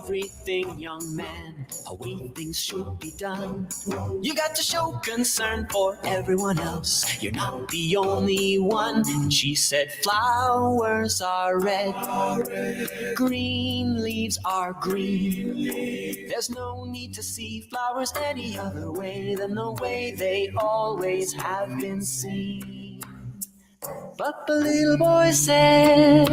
everything, young man, a way things should be done. You got to show concern for everyone else. You're not the only one. She said flowers are red, green leaves are green. There's no need to see flowers any other way than the way they always have been seen. But the little boy said,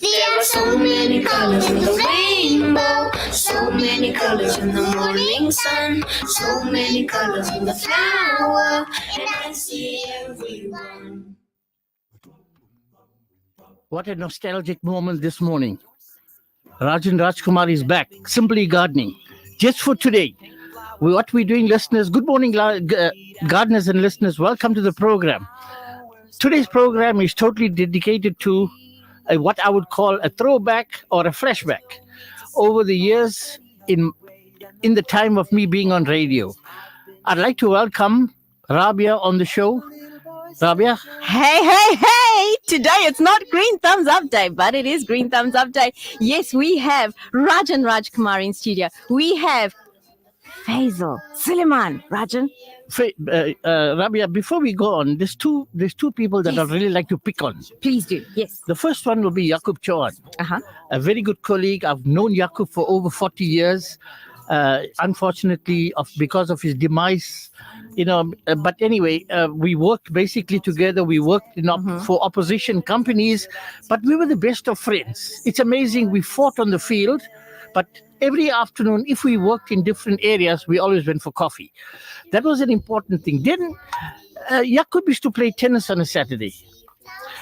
there are so many colors in the rainbow, so many colors in the morning sun, so many colors in the flower, and I see everyone. What a nostalgic moment this morning. Rajan Rajkumar is back, Simply Gardening. Just for today. What we're doing, listeners, good morning, gardeners and listeners. Welcome to the program. Today's program is totally dedicated to what I would call a throwback or a flashback over the years in the time of me being on radio. I'd like to welcome Rabia on the show. Rabia? Hey! Today it's not Green Thumbs Up Day, but it is Green Thumbs Up Day. Yes, we have Rajan Rajkumar in studio. We have Faisal Suleiman. Rajan? Rabia, before we go on, there's two people that I'd really like to pick on. Please do, yes. The first one will be Yaqub Chauhan, a very good colleague. I've known Yaqub for over 40 years. Unfortunately, because of his demise, but anyway, we worked basically together. We worked for opposition companies, but we were the best of friends. It's amazing. We fought on the field, but every afternoon, if we worked in different areas, we always went for coffee. That was an important thing. Then Yaqub used to play tennis on a Saturday.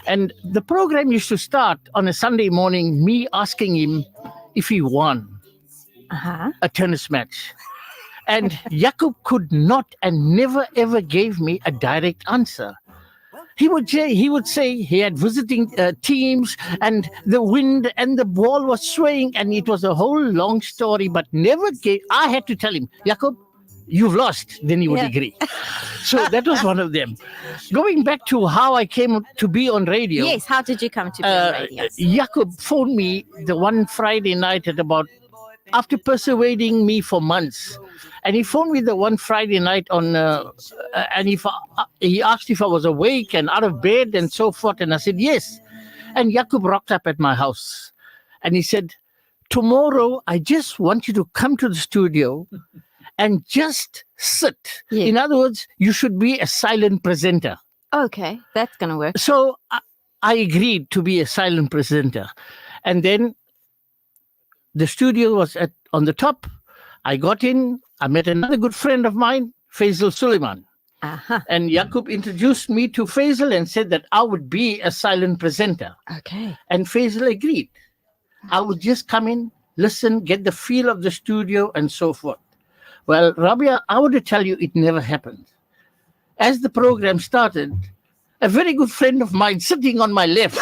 And the program used to start on a Sunday morning, me asking him if he won a tennis match. And Yaqub could not and never ever gave me a direct answer. He would say he had visiting teams and the wind and the ball was swaying and it was a whole long story, but never gave. I had to tell him, Yaqub, you've lost. Then he would agree. So that was one of them. Going back to how I came to be on radio. Yes, how did you come to be on radio? Yaqub phoned me the one Friday night after persuading me for months. And he phoned me the one Friday night and he asked if I was awake and out of bed and so forth. And I said, yes. And Yaqub rocked up at my house. And he said, tomorrow, I just want you to come to the studio and just sit. Yeah. In other words, you should be a silent presenter. Okay, that's going to work. So I agreed to be a silent presenter. And then the studio was on the top. I got in. I met another good friend of mine, Faisal Suleiman. And Yaqub introduced me to Faisal and said that I would be a silent presenter. Okay. And Faisal agreed. I would just come in, listen, get the feel of the studio and so forth. Well, Rabia, I want to tell you it never happened. As the program started, a very good friend of mine sitting on my left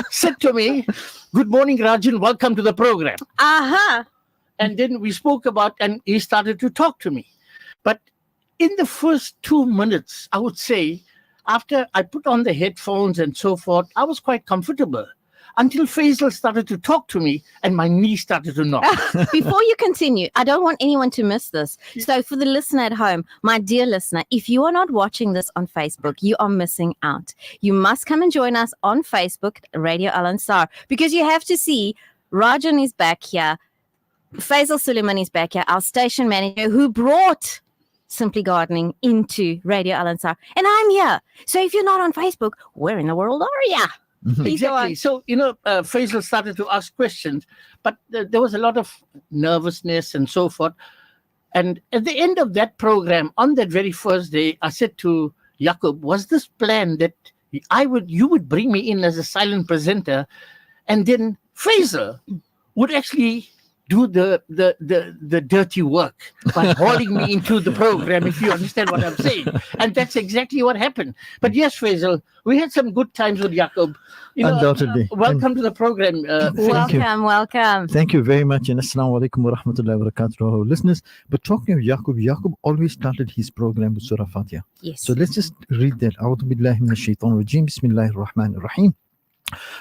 said to me, good morning, Rajan, welcome to the program. And then we spoke and he started to talk to me. But in the first 2 minutes, I would say, after I put on the headphones and so forth, I was quite comfortable until Faisal started to talk to me and my knee started to knock. Before you continue, I don't want anyone to miss this. So for the listener at home, my dear listener, if you are not watching this on Facebook, you are missing out. You must come and join us on Facebook, Radio Al Ansar, because you have to see Rajan is back here. Faisal Suleiman is back here, our station manager who brought Simply Gardening into Radio Al Ansar. And I'm here. So if you're not on Facebook, where in the world are you? Exactly. So, Faisal started to ask questions, but there was a lot of nervousness and so forth. And at the end of that program, on that very first day, I said to Yaqub, was this plan that you would bring me in as a silent presenter and then Faisal would actually do the dirty work by hauling me into the program, if you understand what I'm saying. And that's exactly what happened. But yes, Faisal, we had some good times with Yaqub. Undoubtedly. Welcome to the program. Welcome. Thank you very much. And assalamu alaikum wa rahmatullahi wa barakatuh to our listeners. But talking of Yaqub always started his program with Surah Fatiha. Yes. So let's just read that. A'udhu billahi minash shaitanir rajeem. Bismillahir rahmanir rahim.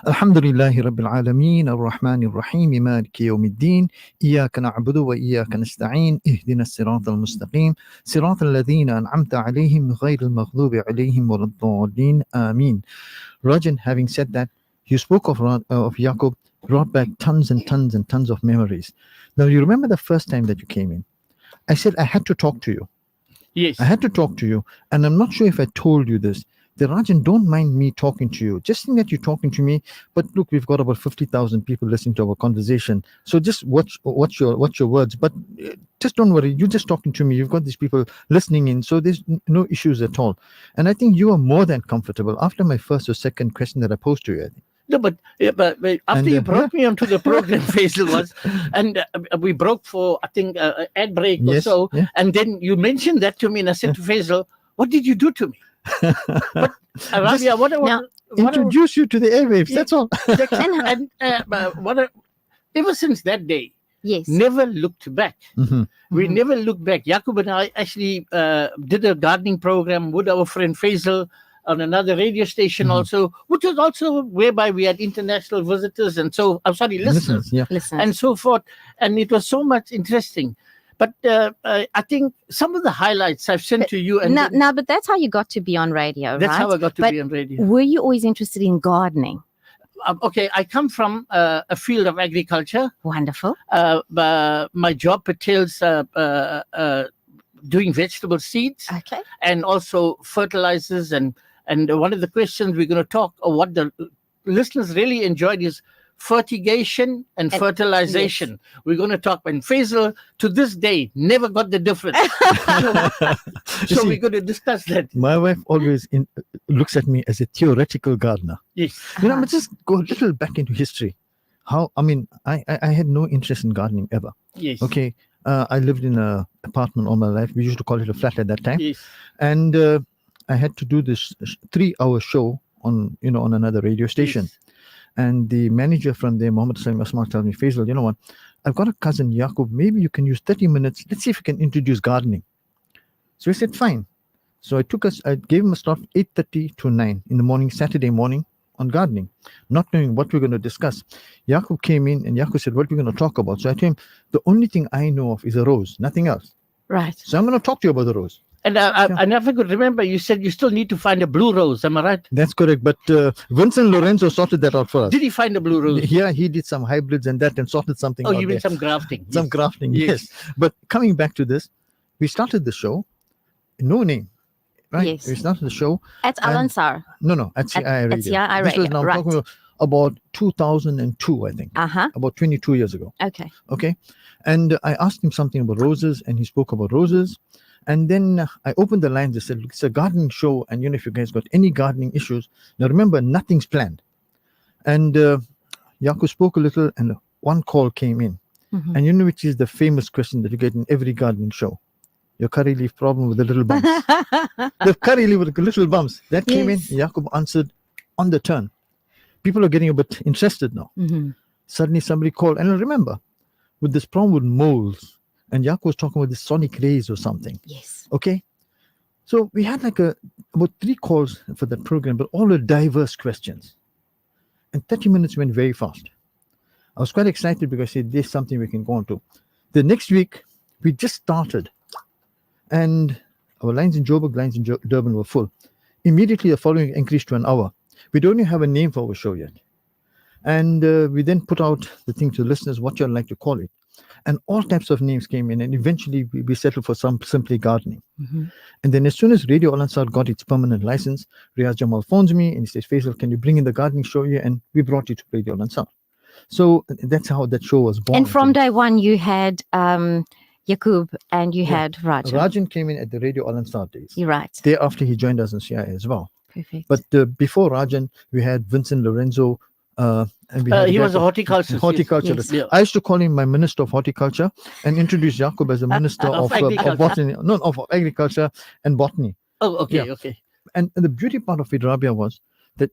Alhamdulillahi Rabbil Alameen, Ar-Rahman Ar-Rahim, Maliki Yawmiddin, Iyaka na'budu wa iyaka nasta'een, Ihdina as-sirat al-mustaqim, sirat alladhina an'amta alayhim, ghayr al-maghdubi alayhim wa ad-dallin, Ameen. Rajan, having said that, you spoke of Yaqub, brought back tons and tons and tons of memories. Now, you remember the first time that you came in? I said I had to talk to you. Yes. I had to talk to you, and I'm not sure if I told you this. The Rajan, don't mind me talking to you. Just think that you're talking to me. But look, we've got about 50,000 people listening to our conversation. So just watch your words. But just don't worry. You're just talking to me. You've got these people listening in. So there's no issues at all. And I think you are more than comfortable after my first or second question that I posed to you. I think. No, but after And, you brought me onto the program, Faisal was, and we broke for, I think, ad break or Yes, so. yeah. And then you mentioned that to me, and I said to Faisal, what did you do to me? But Rabia, Introduce you to the airwaves. That's all. Ever since that day, Yes. never looked back. Mhm. We never looked back. Yaqub and I actually did a gardening program with our friend Faisal on another radio station also, which was also whereby we had international visitors and so, I'm sorry, listeners Yeah. Listen. and so forth. And it was so much interesting. But I think some of the highlights I've sent to you. And No, but that's how you got to be on radio, that's right? how I got to But be on radio. were you always interested in gardening? Okay, I come from a field of agriculture. Wonderful. My job pertains doing vegetable seeds Okay. and also fertilizers. And one of the questions we're going to talk, or what the listeners really enjoyed, is fertigation and fertilization. We're going to talk, and Faisal to this day never got the difference. so we're going to discuss that. My wife always looks at me as a theoretical gardener. Yes. You know, but just go a little back into history. I had no interest in gardening ever. Yes. Okay. I lived in an apartment all my life. We used to call it a flat at that time. Yes. And I had to do this 3-hour show on another radio station. Yes. And the manager from there, Muhammad Salim Asma, tells me, Faisal, you know what? I've got a cousin, Yaqub. Maybe you can use 30 minutes. Let's see if we can introduce gardening. So I said, fine. So I gave him a slot 8:30 to 9 in the morning, Saturday morning, on gardening, not knowing what we're going to discuss. Yaqub came in and Yaqub said, what are we going to talk about? So I told him, the only thing I know of is a rose, nothing else. Right. So I'm going to talk to you about the rose. And I never could remember, you said you still need to find a blue rose. Am I right? That's correct. But Vincent Lorenzo sorted that out for us. Did he find a blue rose? Yeah, he did some hybrids and that and sorted something Oh, out you mean there. some grafting? Some Yes. grafting, Yes. yes. But coming back to this, we started the show, no name, right? Yes. We started the show. At Al-Ansar. No, at CI Radio. At CI This was Radio, now right. talking about 2002, I think, Uh-huh. about 22 years ago. Okay. Okay. And I asked him something about roses, and he spoke about roses. And then I opened the lines and said, look, it's a gardening show. And, if you guys got any gardening issues, now remember, nothing's planned. And Yaqub spoke a little, and one call came in. Mhm. And which is the famous question that you get in every gardening show? Your curry leaf problem with the little bumps. The curry leaf with the little bumps. That came in. Yes. Yaqub answered on the turn. People are getting a bit interested now. Mhm. Suddenly somebody called. And I remember, with this problem with moles, and Yaqub was talking about the sonic rays or something. Yes. Okay. So we had about 3 calls for that program, but all were diverse questions. And 30 minutes went very fast. I was quite excited because I said, there's something we can go on to. The next week, we just started. And our lines in Joburg, lines in Durban were full. Immediately, the following increased to an hour. We don't even have a name for our show yet. And we then put out the thing to listeners, what you'd like to call it. And all types of names came in. And eventually, we settled for simply gardening. Mhm. And then as soon as Radio Al-Ansar got its permanent license, Riaz Jamal phones me and he says, Faisal, can you bring in the gardening show here? And we brought it to Radio Al-Ansar. So that's how that show was born. And from day one, you had Yaqub and you had Rajan. Rajan came in at the Radio Al-Ansar days. You're right. Day after he joined us in CIA as well. Perfect. But before Rajan, we had Vincent Lorenzo. And we had He guy was a called- horticulturist. horticulturist. Yes. Yeah. I used to call him my Minister of Horticulture and introduce Yaqub as the Minister Of of Agriculture. Botany. No, of Agriculture and Botany. Oh, okay, Yeah. okay. And the beauty part of it, Rabia, was that,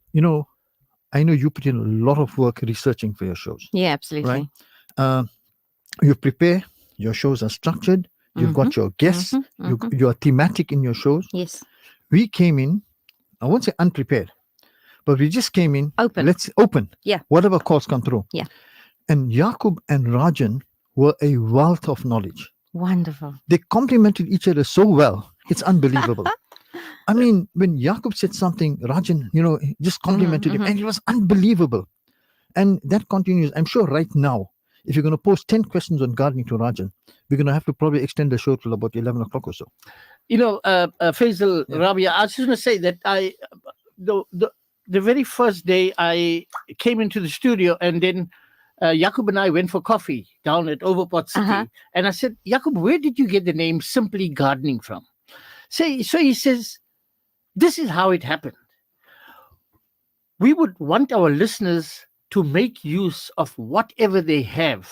I know you put in a lot of work researching for your shows. Yeah, absolutely. Right. You prepare, your shows are structured, you've got your guests, Mhm. you are thematic in your shows. Yes. We came in, I won't say unprepared, But we just came in. Open. Let's open. Yeah. Whatever calls come through. Yeah. And Yaqub and Rajan were a wealth of knowledge. Wonderful. They complemented each other so well. It's unbelievable. I mean, when Yaqub said something, Rajan, just complimented him, and it was unbelievable. And that continues. I'm sure right now, if you're going to post 10 questions on gardening to Rajan, we're going to have to probably extend the show till about 11 o'clock or so. Faisal, Yeah. Rabia, I was just going to say that the very first day I came into the studio, and then Yaqub and I went for coffee down at Overport City. And I said, Yaqub, where did you get the name Simply Gardening from? So he says, this is how it happened. We would want our listeners to make use of whatever they have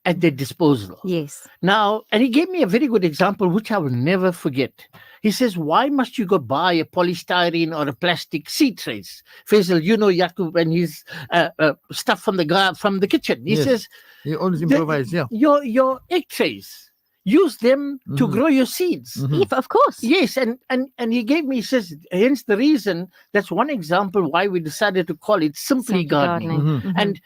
at their disposal. Yes. Now, and he gave me a very good example, which I will never forget. He says, why must you go buy a polystyrene or a plastic seed trays? Faisal, Yaqub and his stuff from the kitchen. He Yes. says, You always improvise, yeah. your egg trays, use them to grow your seeds. Yeah, of course. Yes, and he gave me, he says, hence the reason, that's one example why we decided to call it Simply Gardening. Mhm. And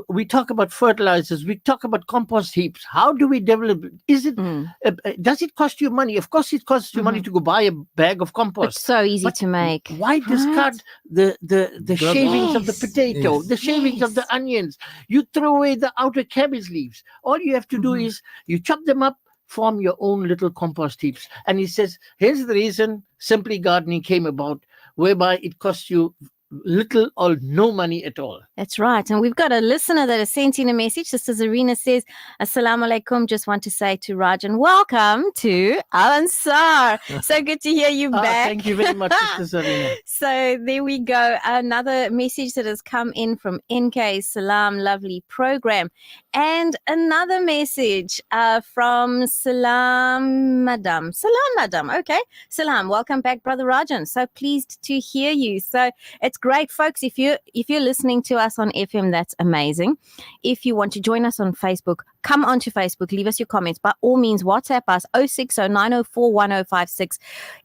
we talk about fertilizers, we talk about compost heaps. How do we develop it? Is it, does it cost you money? Of course it costs you money to go buy a bag of It's compost. so easy But to make. Why discard the shavings of the Yes. potato, Yes. the shavings of the Yes. onions? You throw away the outer cabbage leaves. All you have to do is you chop them up, form your own little compost heaps. And he says, here's the reason Simply Gardening came about, whereby it costs you little or no money at all. That's right. And we've got a listener that has sent in a message. Sister Zarina says, Assalamu alaikum. Just want to say to Rajan, welcome to Al Ansar. So good to hear you back. Thank you very much, Sister Zarina. So there we go. Another message that has come in from NK Salam, lovely program. And another message from Salam Madam. Salam Madam. Okay. Salam. Welcome back, Brother Rajan. So pleased to hear you. So it's great, folks. If you're listening to us on FM, that's amazing. If you want to join us on Facebook, come onto Facebook, leave us your comments. By all means, WhatsApp us 0609041056.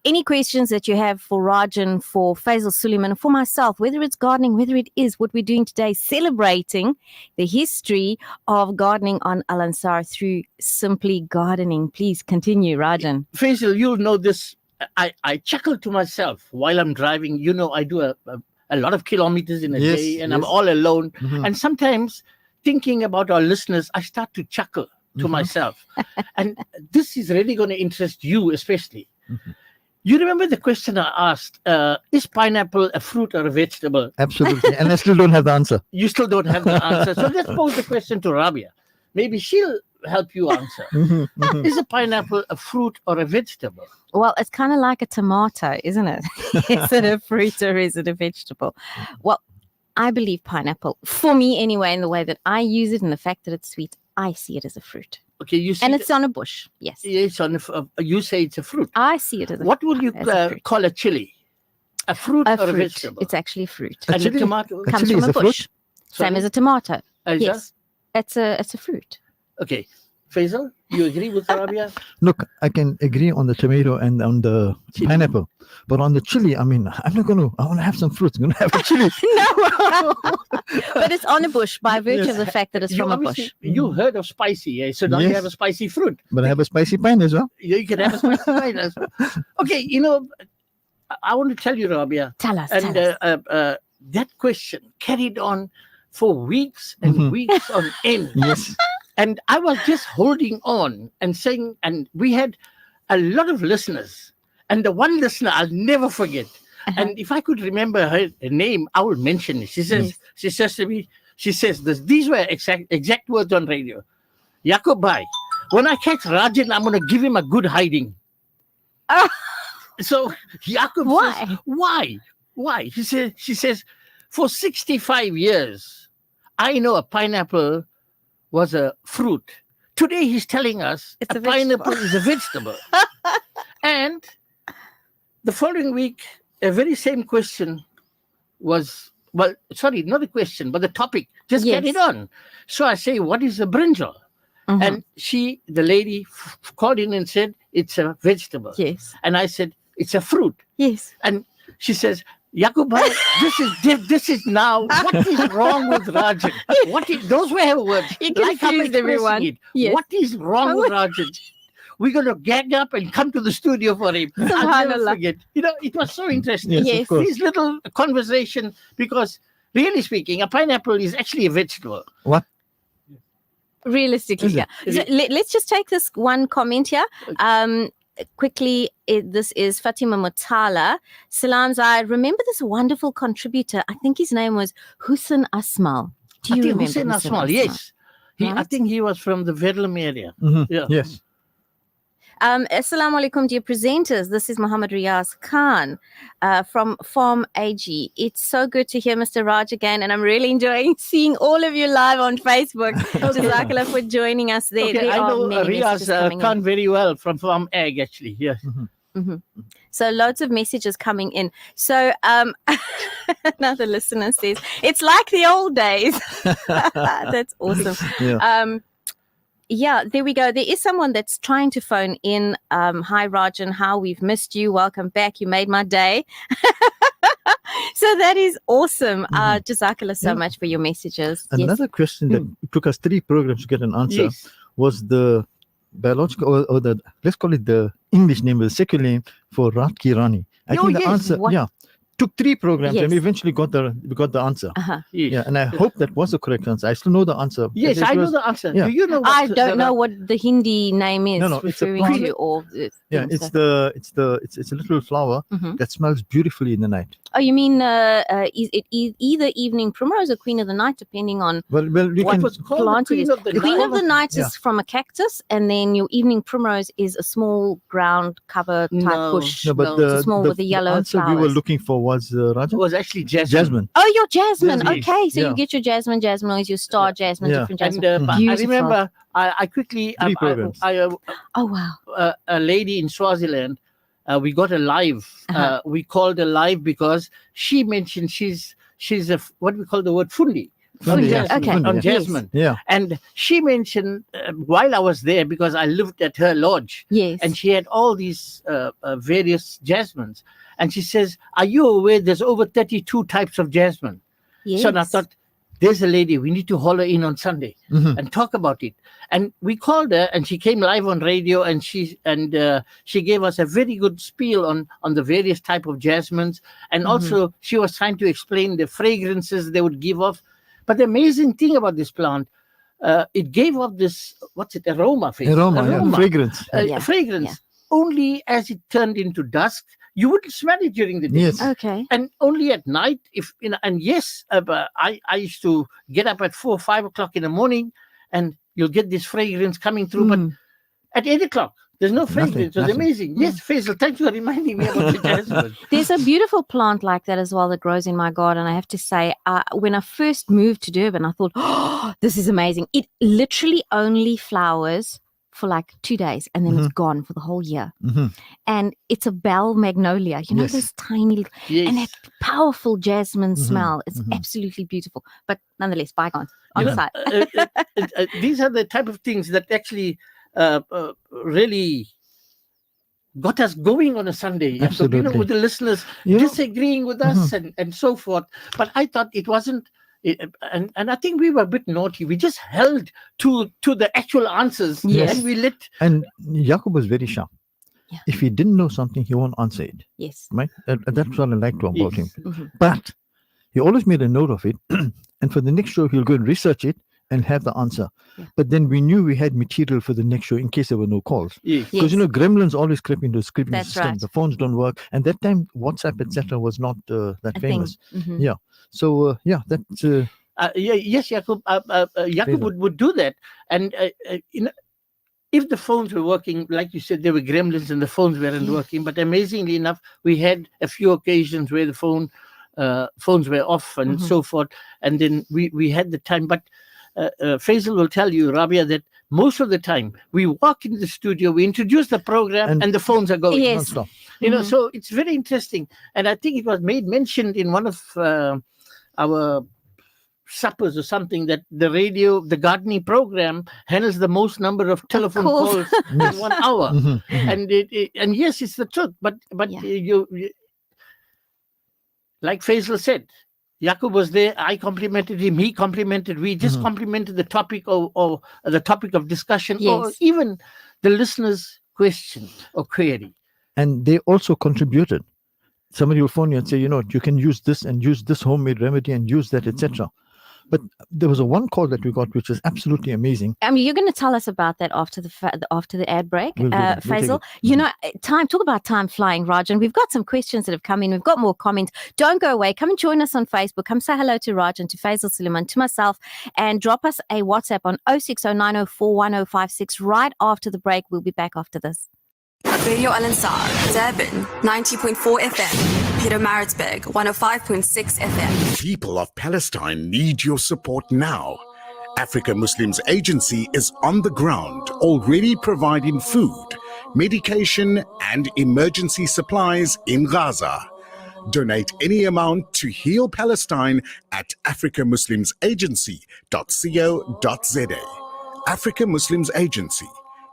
Any questions that you have for Rajan, for Faisal Suleiman, for myself, whether it's gardening, whether it is what we're doing today, celebrating the history of gardening on Al Ansar through Simply Gardening. Please continue, Rajan. Faisal, you'll know this. I chuckle to myself while I'm driving. I do a lot of kilometers in a Yes, day, and yes. I'm all alone. Mhm. And sometimes thinking about our listeners, I start to chuckle to myself. And this is really going to interest you, especially. You remember the question I asked, is pineapple a fruit or a vegetable? Absolutely. And I still don't have the answer. You still don't have the answer. So let's pose the question to Rabia. Maybe she'll help you answer. Is a pineapple a fruit or a vegetable? Well, it's kind of like a tomato, isn't it? Is it a fruit or is it a vegetable? Well, I believe pineapple, for me anyway, in the way that I use it and the fact that it's sweet, I see it as a fruit. Okay, you see, And it's on a bush. Yes. yes, you say it's a fruit. I see it as a What would you as a fruit. call a chili? A fruit A or a fruit. vegetable? It's actually a fruit. A And a chili- tomato? a Comes chili from is a a fruit? bush. Same as a tomato. Is Yes. It's a fruit. Okay. Faisal, you agree with Rabia? Look, I can agree on the tomato and on the Chili. pineapple. But on the chili, I mean, I want to have some fruits. I'm going to have a chili. No. But it's on a bush by virtue Yes. of the fact that it's You from a obviously- bush. You heard of spicy, eh? So now you Yes. have a spicy fruit. But I have a spicy pine as well. You can have a spicy wine as well. Okay, I want to tell you, Rabia, Tell us. and tell us. that question carried on for weeks and weeks on end. Yes. And I was just holding on and saying, and we had a lot of listeners. And the one listener I'll never forget. And if I could remember her name, I will mention it. She says to me, these were exact words on radio. Yaqub bhai, when I catch Rajan, I'm going to give him a good hiding. So Yaqub says, why? She says, for 65 years, I know a pineapple was a fruit. Today he's telling us It's a a vegetable. pineapple is a vegetable. And the following week, a very same question was, not a question, but the topic just Yes. carried on. So I say, what is a brinjal? Mhm. And the lady called in and said, it's a vegetable. Yes. And I said, it's a fruit. Yes. And she says, Yakub, this is now what is wrong with Rajan? Those were her words. You Like I'm confused expressing everyone. it. Yes. What is wrong with Rajan? We're going to gang up and come to the studio for him. I'll never Subhanallah. forget. it was so interesting. Yes, Yes. of course. These little conversation, because really speaking, a pineapple is actually a vegetable. What? Realistically, Is yeah. it? So let's just take this one comment here. Quickly, this is Fatima Mutala. Salams, I remember this wonderful contributor. I think his name was Hussein Asmal. Do you remember Hussein Asmal? Yes. I Right. think he was from the Verulam area. Mhm. Yeah. Yes. Assalamu alaikum, dear presenters. This is Muhammad Riyaz Khan from Farm AG. It's so good to hear Mr. Raj again, and I'm really enjoying seeing all of you live on Facebook. Jazakallah for joining us there. Okay, There I are know many messages Riaz coming in. Khan very well from Farm Egg, actually. Yes. So loads of messages coming in. So another listener says, it's like the old days. That's awesome. Yeah. Yeah, there we go. There is someone that's trying to phone in. Hi, Rajan. How we've missed you. Welcome back. You made my day. So that is awesome. Jazakallah so Yeah. much for your messages. Yes. Another question that took us 3 programs to get an answer Yes. was the biological or the, let's call it the English name, the secular name for Rat Kirani. I Oh, think the yes. answer, What? took 3 programs and we Yes. eventually got the answer. Uh-huh. Yes. Yeah, and I hope that was the correct answer. I still know the answer. Yes, It I know was- the answer. yeah. Do you know? I what don't know what the Hindi name is No, it's a referring plant. to. Or Yeah, things it's that- it's a little flower Mhm. that smells beautifully in the night. Oh, you mean is it either evening primrose or queen of the night, depending on Well, we What can. was called the plant it Queen is. of the Queen Night. of the night Yeah. is from a cactus, and then your evening primrose is a small ground cover type No. bush. No, but No. the, It's small with the yellow answer we were flowers. looking for was It Raja? was actually Jasmine. Jasmine. Oh, your jasmine. Jasmine. Okay, so Yeah. you get your jasmine noise, your star jasmine, Yeah. different And jasmine. but I Beautiful. remember, I quickly, 3 programs. Oh wow. a lady in Swaziland, we got a live. Uh-huh. We called her live because she mentioned she's a what we call the word fundi. On Fundi, yeah. jasmine, Okay. on Fundi, yes. jasmine. Yeah. And she mentioned while I was there, because I lived at her lodge, Yes. and she had all these various jasmines. And she says, "Are you aware there's over 32 types of jasmine?" yes. So I thought, there's a lady, we need to haul her in on Sunday Mhm. and talk about it. And we called her, and she came live on radio, and she gave us a very good spiel on the various type of jasmines. And also she was trying to explain the fragrances they would give off. But the amazing thing about this plant, it gave off this, aroma. Aroma, yeah. Fragrance. Yeah, Fragrance. Only as it turned into dusk, you wouldn't smell it during the day. Yes. Okay. And only at night, and yes, I used to get up at 4 or 5 o'clock in the morning, and you'll get this fragrance coming through. But at 8 o'clock, there's no fragrance. It was nothing. amazing. Yes, Faisal, thanks for reminding me about the jasmine. There's a beautiful plant like that as well that grows in my garden. I have to say, when I first moved to Durban, I thought, oh, this is amazing. It literally only flowers for like 2 days, and then it's gone for the whole year. Mhm. And it's a bell magnolia, you know, Yes. those tiny little, Yes. and that powerful jasmine Mhm, smell. It's mhm. absolutely beautiful. But nonetheless, bygones. You On know, side. these are the type of things that actually really got us going on a Sunday. Yeah, so, Absolutely. with the listeners You know- disagreeing with us and so forth. But I thought it wasn't, and I think we were a bit naughty. We just held to the actual answers, Yes. and we let. And Jacob was very sharp. Yeah. If he didn't know something, he won't answer it. Yes. Right? And that's what I liked about him. Yes. Mhm. But he always made a note of it. And for the next show, he'll go and research it and have the answer. Yeah. But then we knew we had material for the next show in case there were no calls. Yes. Because, gremlins always creep into the scripting That's system. right. The phones don't work. And that time, WhatsApp, etc., was not that A thing. famous. Mhm. Yeah. So, that's... Yes, Jacob. Jacob Faisal. would do that, and if the phones were working, like you said, there were gremlins and the phones weren't Yeah. working. But amazingly enough, we had a few occasions where the phones were off and Mhm. so forth, and then we had the time. But Faisal will tell you, Rabia, that most of the time we walk into the studio, we introduce the program, and the phones are going. Yes. non-stop. Mhm. So it's very interesting, and I think it was mentioned in one of our suppers or something that the gardening program handles the most number of telephone course. calls in 1 hour. Mhm, mhm. And and yes, it's the truth, but Yeah. you like Faisal said, Yaqub was there. I complimented him. He complimented. We just complimented the topic or the topic of discussion, or Yes. even the listener's question or query. And they also contributed. Somebody will phone you and say, you can use this and use this homemade remedy and use that, etc. But there was a one call that we got, which was absolutely amazing. You're going to tell us about that after the ad break, We'll do that. We'll take Faisal. it. Talk about time flying, Rajan. We've got some questions that have come in. We've got more comments. Don't go away. Come and join us on Facebook. Come say hello to Rajan, to Faisal Suleiman, to myself, and drop us a WhatsApp on 0609041056 right after the break. We'll be back after this. Radio Al Ansar, Durban 90.4 FM, Peter Maritzburg 105.6 FM. People of Palestine need your support now. Africa Muslims Agency is on the ground, already providing food, medication, and emergency supplies in Gaza. Donate any amount to Heal Palestine at africamuslimsagency.co.za. Africa Muslims Agency,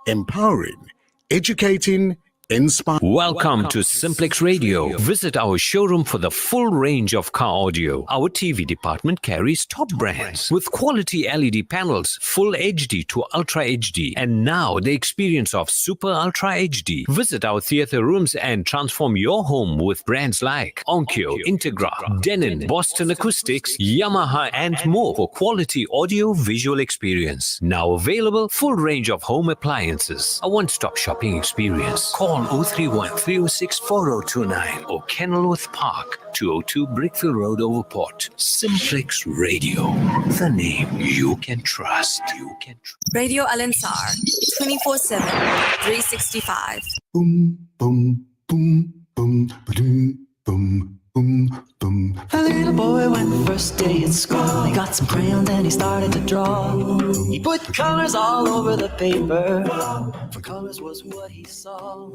empowering, educating, inspiring. Welcome to Simplex Radio. Visit our showroom for the full range of car audio. Our TV department carries top brands with quality LED panels, full HD to Ultra HD, and now the experience of Super Ultra HD. Visit our theater rooms and transform your home with brands like Onkyo, Integra, Denon, Boston Acoustics, Yamaha, and more for quality audio visual experience. Now available, full range of home appliances. A one-stop shopping experience. Call 031 306 4029 or Kenilworth Park, 202 Brickfield Road, Overport. Simplex Radio, the name you can trust. Radio Al Ansar 24/7, 365. Boom, boom, boom, boom, ba-doom, boom, boom, boom. A little boy went the first day at school. He got some crayons and he started to draw. He put colors all over the paper, for colors was what he saw.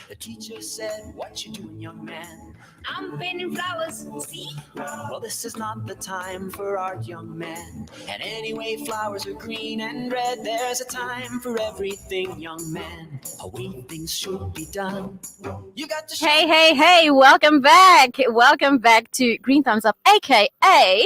The teacher said, "What you doing, young man?" I'm painting flowers, see? Well, this is not the time for art, young man. And anyway, flowers are green and red. There's a time for everything, young man. A way things should be done. You got to Hey, welcome back. Welcome back to Green Thumbs Up, aka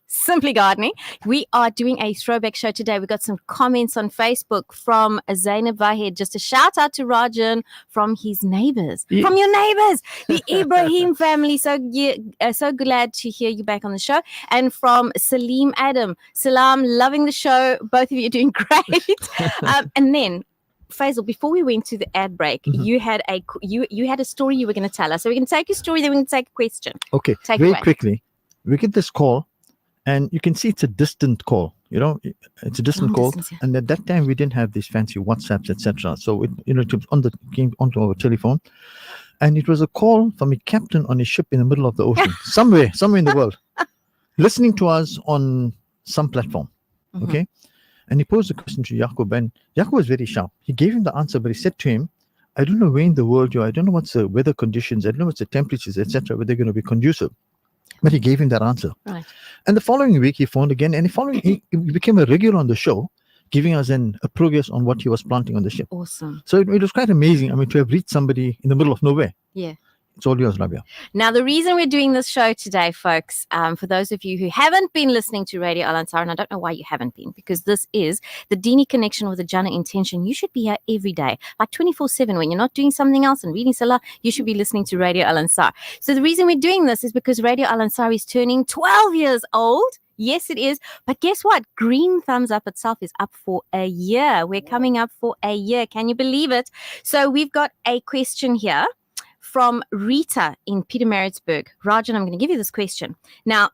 Simply Gardening. We are doing a throwback show today. We got some comments on Facebook from Zainab Vahed. Just a shout out to Rajan from his neighbors, from your neighbors, the Ibrahim family. So glad to hear you back on the show. And from Salim Adam, Salam, loving the show. Both of you are doing great. And then, Faisal, before we went to the ad break, you had a story you were going to tell us. So we're going to take your story, then we're going to take a question. Okay, Take it very away. quickly. We get this call, and you can see it's a distant call. It's a distant Long call. distance, yeah. And at that time, we didn't have these fancy WhatsApps, etc. So it came onto our telephone, and it was a call from a captain on a ship in the middle of the ocean, somewhere in the world, listening to us on some platform. Okay. And he posed a question to Yaqub, and Yaqub was very sharp. He gave him the answer, but he said to him, I don't know where in the world you are. I don't know what's the weather conditions. I don't know what's the temperatures, etc., whether they're going to be conducive. But he gave him that answer. Right. And the following week, he phoned again, and he became a regular on the show, giving us a progress on what he was planting on the ship. Awesome. So it was quite amazing. I mean, to have reached somebody in the middle of nowhere. Yeah. It's all yours, Rabia. Now, the reason we're doing this show today, folks, for those of you who haven't been listening to Radio Al Ansar, and I don't know why you haven't been, because this is the Dini connection with the Jannah intention. You should be here every day, like 24/7. When you're not doing something else and reading Salah, you should be listening to Radio Al Ansar. So the reason we're doing this is because Radio Al Ansar is turning 12 years old. Yes, it is. But guess what? Green Thumbs Up itself is up for a year. We're coming up for a year. Can you believe it? So we've got a question here from Rita in Peter Maritzburg. Rajan, I'm going to give you this question. Now,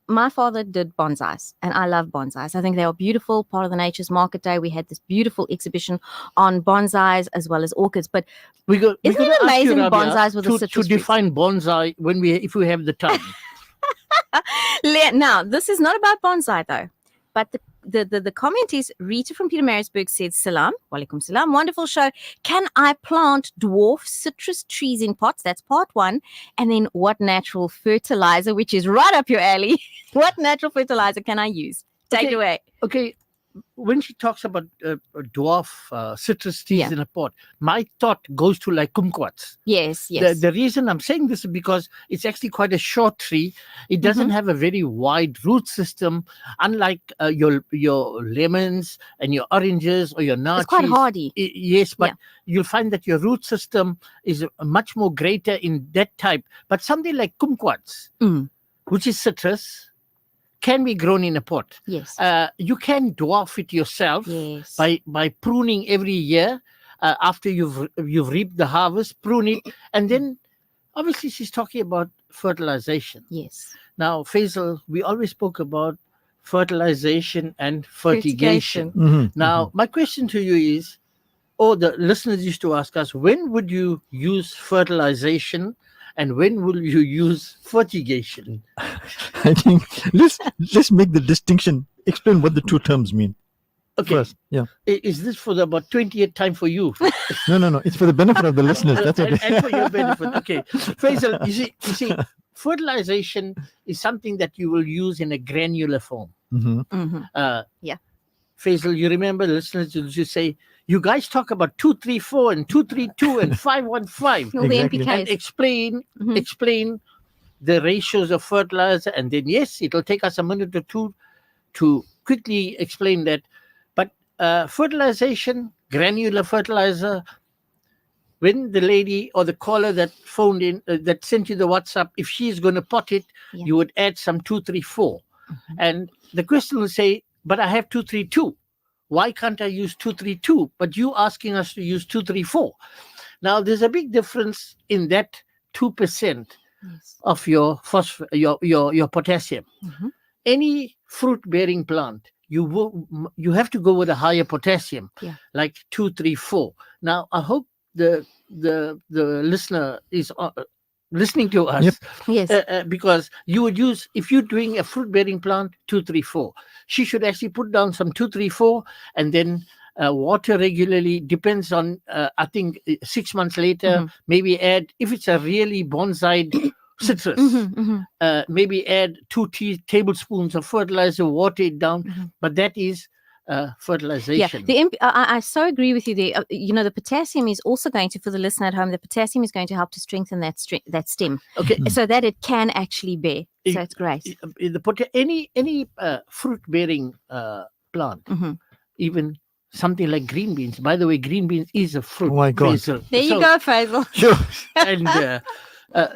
my father did bonsais, and I love bonsais. I think they are beautiful, part of the Nature's Market Day. We had this beautiful exhibition on bonsais as well as orchids. But isn't it amazing, bonsais with the citrus to define bonsai if we have the time? Now, this is not about bonsai though, but the comment is Rita from Peter Maritzburg said, Salam, walaikum salam, wonderful show. Can I plant dwarf citrus trees in pots? That's part one. And then what natural fertilizer, which is right up your alley, what natural fertilizer can I use? Take it away. Okay. when she talks about dwarf citrus trees Yeah. in a pot, my thought goes to like kumquats. Yes, yes. The reason I'm saying this is because it's actually quite a short tree. It doesn't Mm-hmm. have a very wide root system, unlike your lemons and your oranges or your nachis. It's quite hardy. Yes, but Yeah. you'll find that your root system is much more greater in that type. But something like kumquats, which is citrus, can be grown in a pot. Yes. You can dwarf it yourself Yes. by pruning every year after you've reaped the harvest. Prune it, and then obviously she's talking about fertilization. Yes. Now, Faisal, we always spoke about fertilization and fertigation. Fertigation. Now, my question to you is, or the listeners used to ask us, when would you use fertilization and when will you use fertigation? I think let's make the distinction. Explain what the two terms mean. Okay. First, yeah. Is this for the about 20th time for you? No. It's for the benefit of the listeners. That's okay. and for your benefit. Okay. Faisal, you see, fertilization is something that you will use in a granular form. Mm-hmm. Yeah. Faisal, you remember, listeners, you say, you guys talk about 234 and 232 and 515. All the Exactly. NPKs. And explain the ratios of fertilizer, and then yes, it'll take us a minute or two to quickly explain that. But fertilization, granular fertilizer, when the lady or the caller that phoned in, that sent you the WhatsApp, if she's going to pot it, Yeah. you would add some 234. And the question will say, but I have 232. Why can't I use 232? But you asking us to use 234. Now, there's a big difference in that 2% Yes. of your your potassium. Mm-hmm. Any fruit-bearing plant, you have to go with a higher potassium, Yeah. like 234. Now, I hope the listener is listening to us. Yep. Yes. Because you would use, if you're doing a fruit-bearing plant, 234. She should actually put down some 234 and then water regularly. Depends on, I think 6 months later, maybe add, if it's a really bonsai citrus, maybe add 2 tablespoons of fertilizer, water it down. But that is fertilization. Yeah, I so agree with you there. The potassium is also going to, for the listener at home, the potassium is going to help to strengthen that stem, Okay. so that it can actually bear. So it's great. Any fruit-bearing plant, even something like green beans. By the way, green beans is a fruit. Oh my God. Faisal. There you go, Faisal. Sure. And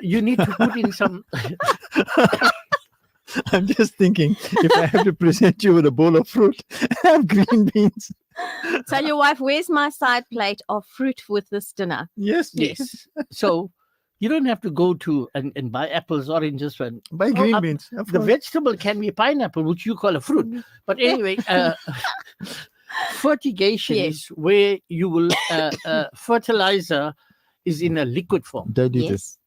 you need to put in some. I'm just thinking, if I have to present you with a bowl of fruit, have green beans. Tell your wife, where's my side plate of fruit with this dinner? Yes. Yes. So you don't have to go to and buy apples, oranges, and Buy green beans. Of the course. vegetable can be pineapple, which you call a fruit. But anyway, fertigation Yes. is where you will fertilizer is in a liquid form, Diluted. Yes.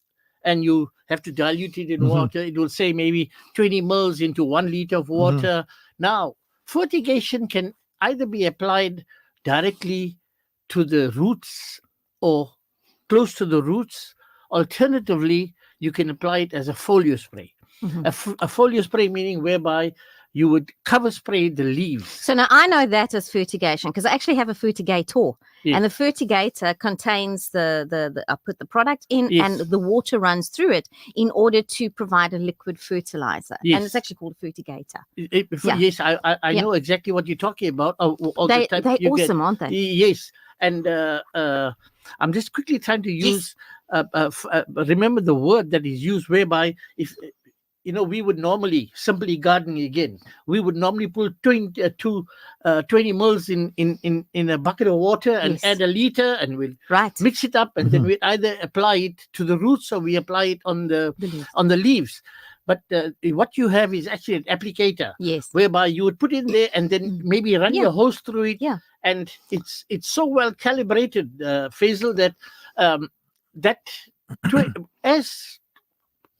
and you have to dilute it in water. It will say maybe 20 mils into 1 liter of water. Now, fertigation can either be applied directly to the roots or close to the roots. Alternatively, you can apply it as a folio spray. A folio spray meaning whereby you would cover spray the leaves. So now I know that as fertigation because I actually have a fertigator, Yes. and the fertigator contains the I put the product in, Yes. and the water runs through it in order to provide a liquid fertilizer, and Yes. it's actually called a fertigator. Yeah. Yes, I Yeah. know exactly what you're talking about. All They're the time you get. awesome, aren't they? Yes, and I'm just quickly trying to use. Remember the word that is used, whereby if we would normally simply gardening again. We would normally put 20 mils in a bucket of water and Yes. add a liter, and we'll Right. mix it up, and then we either apply it to the roots or we apply it on the leaves. But what you have is actually an applicator. Yes. Whereby you would put in there and then maybe run Yeah. your hose through it. Yeah. And it's so well calibrated, Faisal, that as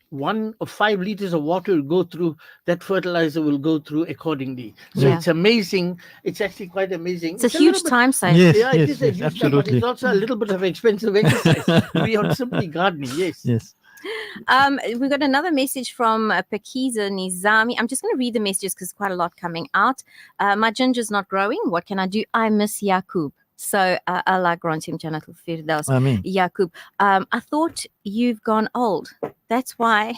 1 or 5 liters of water will go through, that fertilizer will go through accordingly. So Yeah. it's amazing. It's actually quite amazing. It's a little huge bit- time saver. Yes, Yeah, it yes, is a yes, huge time, but absolutely. it's also a little bit of expensive exercise. We are simply gardening, yes. Yes. We've got another message from Pakiza Nizami. I'm just going to read the messages because quite a lot coming out. My ginger's not growing. What can I do? I miss Yaqub. So Allah grant him Janatul Firdaus. Ameen. Yaqub, I thought you've gone old. That's why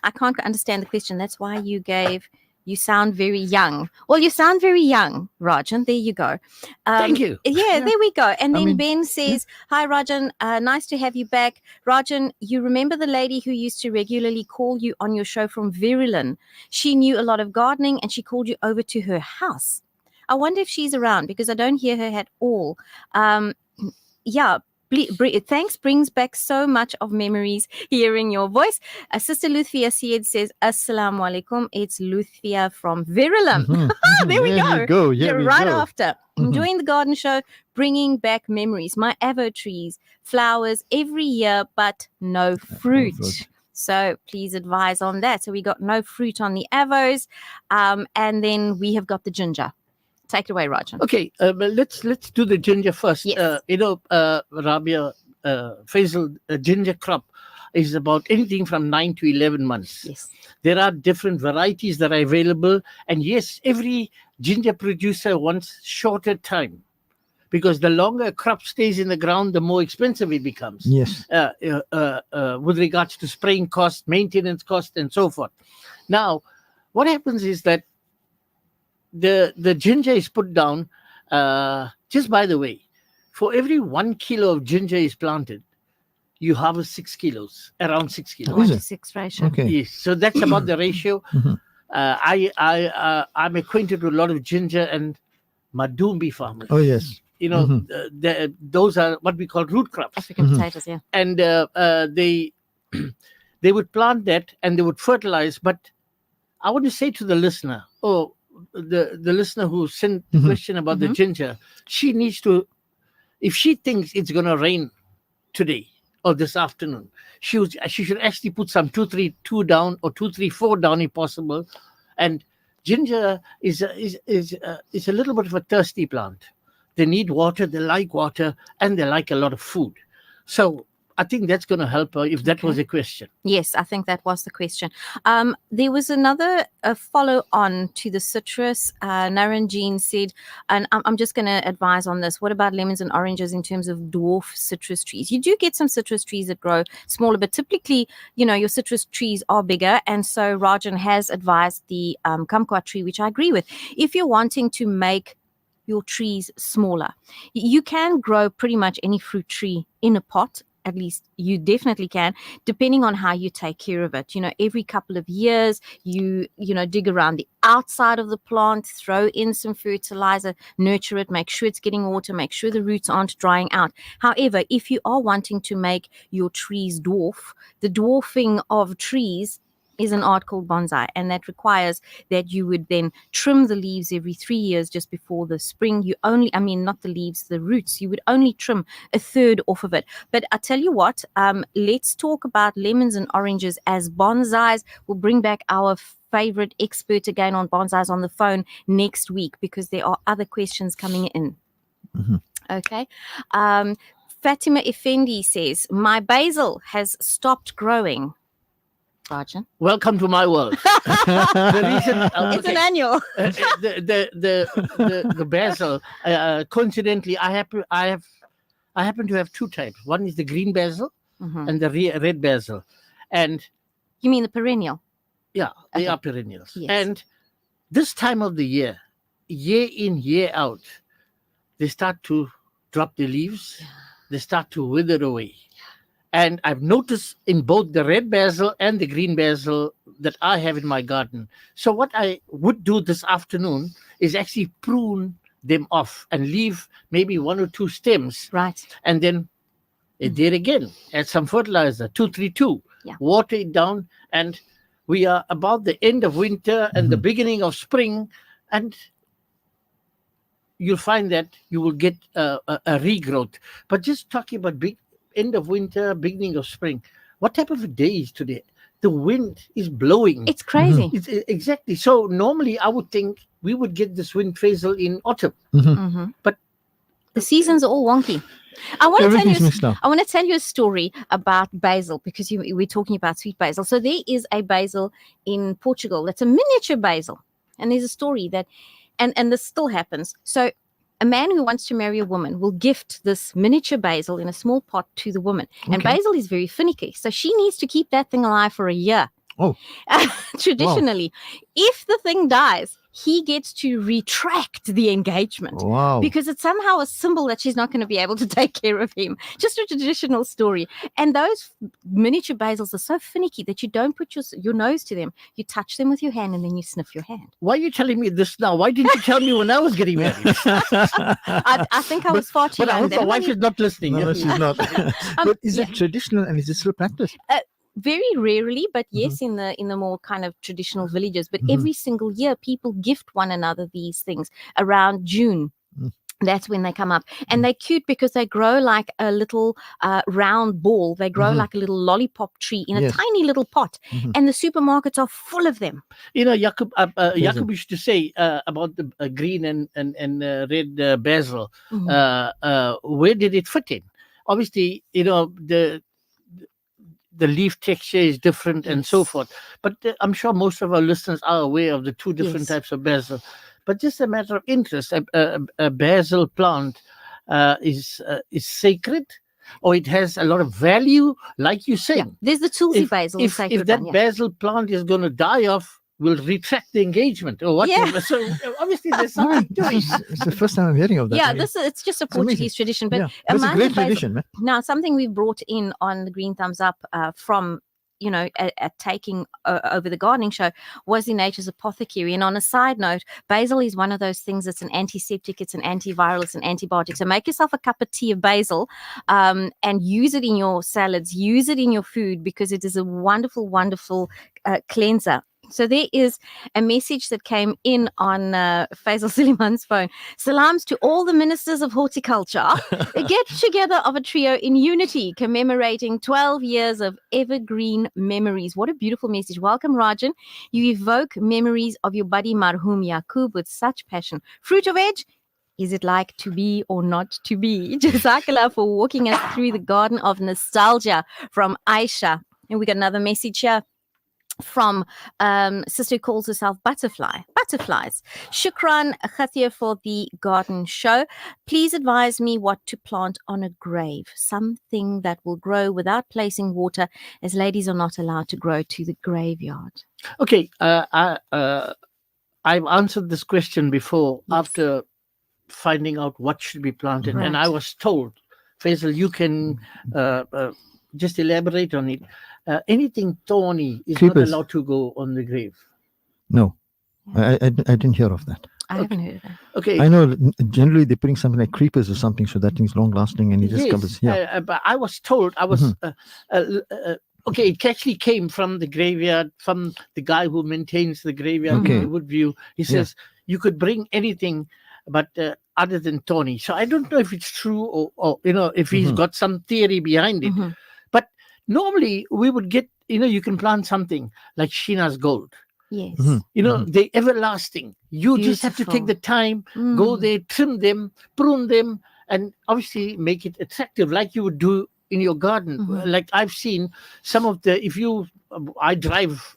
I can't understand the question. That's why you sound very young. Well, you sound very young, Rajan. There you go. Thank you. Yeah, there we go. And then mean, Ben says, hi, Rajan. Nice to have you back. Rajan, you remember the lady who used to regularly call you on your show from Verulan? She knew a lot of gardening and she called you over to her house. I wonder if she's around because I don't hear her at all. Yeah. Thanks brings back so much of memories hearing your voice. Sister Luthfia Syed says, Assalamu alaikum. It's Luthfia from Verulam. There we go. You're right after. Enjoying the garden show, bringing back memories. My avo trees, flowers every year, but no fruit. So please advise on that. So we got no fruit on the avos. And then we have got the ginger. Take it away, Rajan. Okay, well, let's do the ginger first. Yes. Rabia, Faisal, ginger crop is about anything from 9 to 11 months. Yes. There are different varieties that are available. And yes, every ginger producer wants shorter time because the longer a crop stays in the ground, the more expensive it becomes. Yes. With regards to spraying cost, maintenance cost, and so forth. Now, what happens is that the ginger is put down. Just by the way, for every 1 kilo of ginger is planted, you harvest 6 kilos, around 6 kilos. 1 to 6 ratio. Okay. Yes, so that's about the ratio. Mhm. I'm acquainted with a lot of ginger and Madumbi farmers. Oh, yes. Those are what we call root crops, African potatoes, yeah. and they would plant that and they would fertilize. But I want to say to the listener, the listener who sent the question about the ginger, she needs to, if she thinks it's going to rain today or this afternoon, she should actually put some 2-3-2 down or 2-3-4 down if possible. And ginger is a little bit of a thirsty plant. They need water, they like water, and they like a lot of food. So I think that's going to help her if that was a question. Yes, I think that was the question. There was another follow-on to the citrus. Naranjeen said, and I'm just going to advise on this, what about lemons and oranges in terms of dwarf citrus trees? You do get some citrus trees that grow smaller, but typically, your citrus trees are bigger. And so Rajan has advised the kumquat tree, which I agree with. If you're wanting to make your trees smaller, you can grow pretty much any fruit tree in a pot. At least you definitely can, depending on how you take care of it. Every couple of years, you dig around the outside of the plant, throw in some fertilizer, nurture it, make sure it's getting water, make sure the roots aren't drying out. However, if you are wanting to make your trees dwarf, the dwarfing of trees is an art called bonsai, and that requires that you would then trim the leaves every 3 years just before the spring. Not the leaves, the roots. You would only trim a third off of it. But I tell you what, let's talk about lemons and oranges as bonsais. We'll bring back our favorite expert again on bonsais on the phone next week because there are other questions coming in. Okay. Fatima Effendi says, my basil has stopped growing. Rajan. Welcome to my world. The reason, It's an annual. the basil. Coincidentally, I happen to have two types. One is the green basil and the red basil, and You mean the perennial? yeah, they Okay. are perennials. Yes. And this time of the year in, year out, they start to drop the leaves. They start to wither away. And I've noticed in both the red basil and the green basil that I have in my garden. So what I would do this afternoon is actually prune them off and leave maybe 1 or 2 stems. Right. And then there again, add some fertilizer, 2-3-2, Yeah. water it down. And we are about the end of winter and the beginning of spring. And you'll find that you will get a regrowth. But just talking about end of winter, beginning of spring, what type of a day is today? The wind is blowing. It's crazy. It's exactly. So normally I would think we would get this wind Faisal in autumn. But the seasons are all wonky. I want to tell Everything's you. mixed up. I want to tell you a story about basil because we're talking about sweet basil. So there is a basil in Portugal that's a miniature basil, and there's a story that, and this still happens. So a man who wants to marry a woman will gift this miniature basil in a small pot to the woman, and Okay. basil is very finicky, so she needs to keep that thing alive for a year. Oh. Traditionally, if the thing dies, he gets to retract the engagement. Wow. Because it's somehow a symbol that she's not going to be able to take care of him. Just a traditional story. And those miniature basils are so finicky that you don't put your nose to them. You touch them with your hand and then you sniff your hand. Why are you telling me this now? Why didn't you tell me when I was getting married? I think I was far too But I young hope then. my wife is not listening. No, she's not. But is yeah. it traditional and is it still practiced? Very rarely, but yes, in the more kind of traditional villages. But every single year, people gift one another these things around June. That's when they come up, and they're cute because they grow like a little round ball. They grow like a little lollipop tree in a Yes. tiny little pot, and the supermarkets are full of them. You know, Jacob used to say about the green and red basil. Where did it fit in? Obviously, you know, the leaf texture is different and so forth. But I'm sure most of our listeners are aware of the two different types of basil. But just a matter of interest, a basil plant is sacred, or it has a lot of value, like you said. Yeah. There's the Tulsi basil. If that basil plant is going to die off, we'll retract the engagement or whatever. Yeah. So obviously there's something to it. It's the first time I'm hearing of that. Yeah, it's just a Portuguese tradition. But Yeah. But it's a amount great of basil- tradition, man. Now, something we've brought in on the Green Thumbs Up from, you know, at taking over the gardening show was the Nature's Apothecary. And on a side note, basil is one of those things that's an antiseptic, it's an antiviral, it's an antibiotic. So make yourself a cup of tea of basil and use it in your salads, use it in your food because it is a wonderful, wonderful cleanser. So there is a message that came in on Faisal Suleiman's phone. Salams to all the ministers of horticulture. A get-together of a trio in unity commemorating 12 years of evergreen memories. What a beautiful message. Welcome, Rajan. You evoke memories of your buddy Marhum Yaqub with such passion. Fruit of Edge, is it like to be or not to be? Jazakallah for walking us through the garden of nostalgia from Aisha. And we got another message here from sister who calls herself Butterflies. Shukran Khatir for the garden show. Please advise me what to plant on a grave. Something that will grow without placing water, as ladies are not allowed to grow to the graveyard. Okay, I've answered this question before after finding out what should be planted, and I was told, Faisal, you can just elaborate on it. Anything thorny is Creepers. not allowed to go on the grave. No, I didn't hear of that. I haven't heard of that. Okay. I know generally they're putting something like creepers or something so that thing's long lasting and it just covers. Yeah. But I was told, okay, it actually came from the graveyard, from the guy who maintains the graveyard in Woodview. He says you could bring anything, but other than thorny. So I don't know if it's true or you know, if he's got some theory behind it. But normally we would get, you know, you can plant something like Sheena's gold. Yes. You know, they're everlasting. You just have to take the time, go there, trim them, prune them, and obviously make it attractive like you would do in your garden. Like I've seen some of I drive